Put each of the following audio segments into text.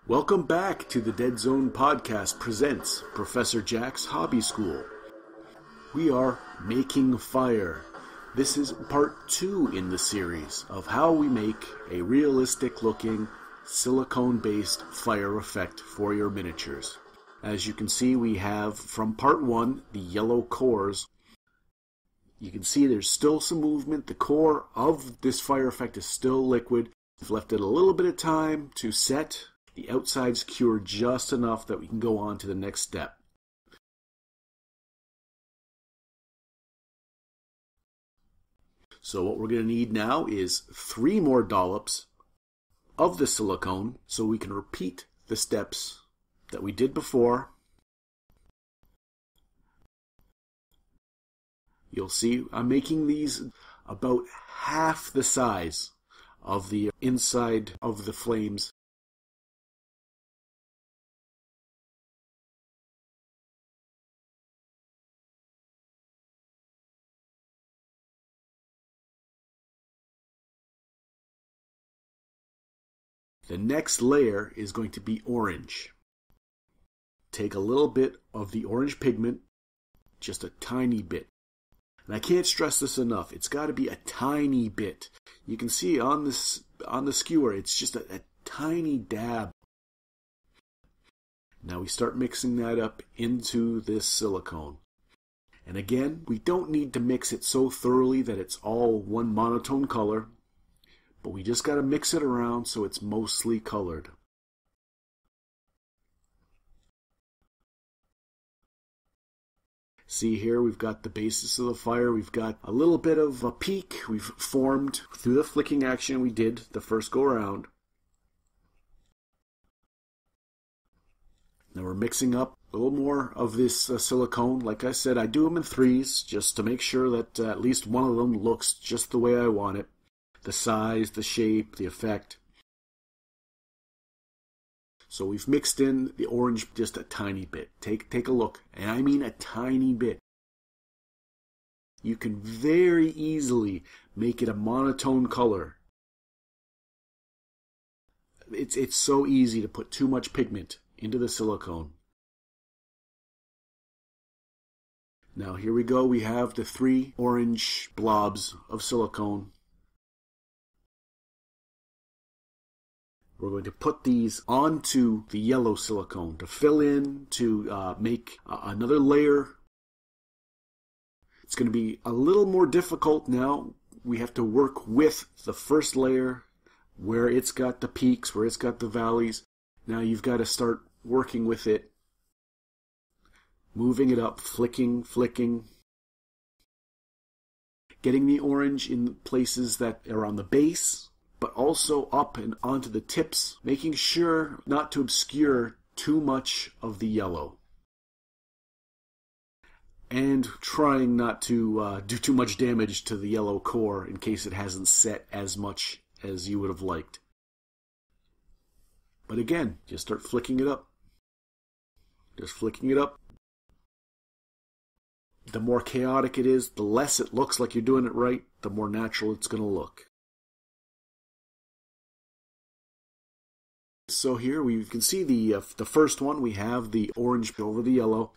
Welcome back to the Deadzone podcast presents Professor Jack's Hobby School. We are making fire. This is part 2 in the series of how we make a realistic looking silicone-based fire effect for your miniatures. As you can see, we have from part 1 the yellow cores. You can see there's still some movement. The core of this fire effect is still liquid. We've left it a little bit of time to set. The outside's cured just enough that we can go on to the next step. So what we're going to need now is 3 more dollops of the silicone so we can repeat the steps that we did before. You'll see I'm making these about half the size of the inside of the flames. The next layer is going to be orange. Take a little bit of the orange pigment, just a tiny bit. And I can't stress this enough, it's got to be a tiny bit. You can see on the skewer, it's just a tiny dab. Now we start mixing that up into this silicone. And again, we don't need to mix it so thoroughly that it's all one monotone color. But we just got to mix it around so it's mostly colored. See here, we've got the basis of the fire. We've got a little bit of a peak we've formed through the flicking action we did the first go around. Now we're mixing up a little more of this silicone. Like I said, I do them in 3s just to make sure that at least one of them looks just the way I want it. The size, the shape, the effect. So we've mixed in the orange just a tiny bit. Take a look, and I mean a tiny bit. You can very easily make it a monotone color. It's so easy to put too much pigment into the silicone. Now here we go. We have the 3 orange blobs of silicone. We're going to put these onto the yellow silicone to fill in, to make another layer. It's going to be a little more difficult now. We have to work with the first layer where it's got the peaks, where it's got the valleys. Now you've got to start working with it, moving it up, flicking, getting the orange in places that are on the base, but also up and onto the tips, making sure not to obscure too much of the yellow. And trying not to do too much damage to the yellow core in case it hasn't set as much as you would have liked. But again, just start flicking it up. Just flicking it up. The more chaotic it is, the less it looks like you're doing it right, the more natural it's going to look. So here we can see the first one. We have the orange over the yellow.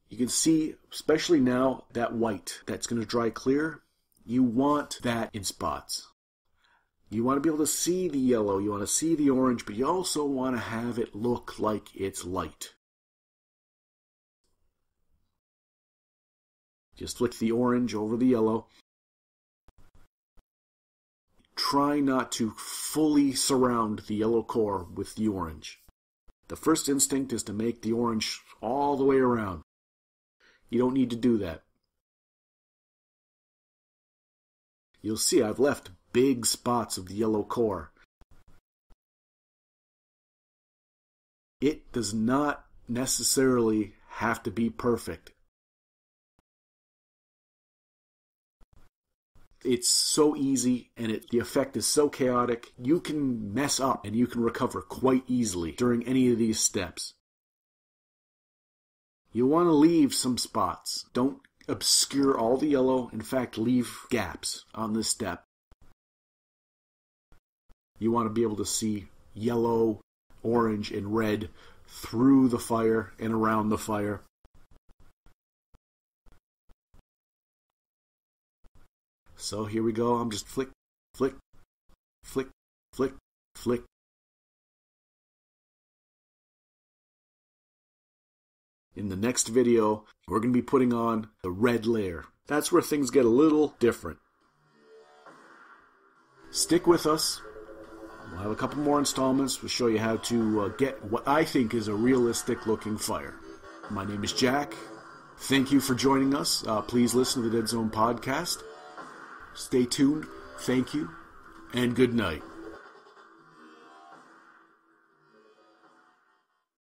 You can see, especially now, that white that's going to dry clear. You want that in spots. You want to be able to see the yellow. You want to see the orange, but you also want to have it look like it's light. Just flick the orange over the yellow. Try not to fully surround the yellow core with the orange. The first instinct is to make the orange all the way around. You don't need to do that. You'll see I've left big spots of the yellow core. It does not necessarily have to be perfect. It's so easy, and the effect is so chaotic, you can mess up and you can recover quite easily during any of these steps. You want to leave some spots. Don't obscure all the yellow. In fact, leave gaps on this step. You want to be able to see yellow orange and red through the fire and around the fire. So here we go. I'm just flick, flick, flick, flick, flick. In the next video, we're going to be putting on the red layer. That's where things get a little different. Stick with us. We'll have a couple more installments. We'll show you how to get what I think is a realistic looking fire. My name is Jack. Thank you for joining us. Please listen to the Deadzone podcast. Stay tuned. Thank you. And good night.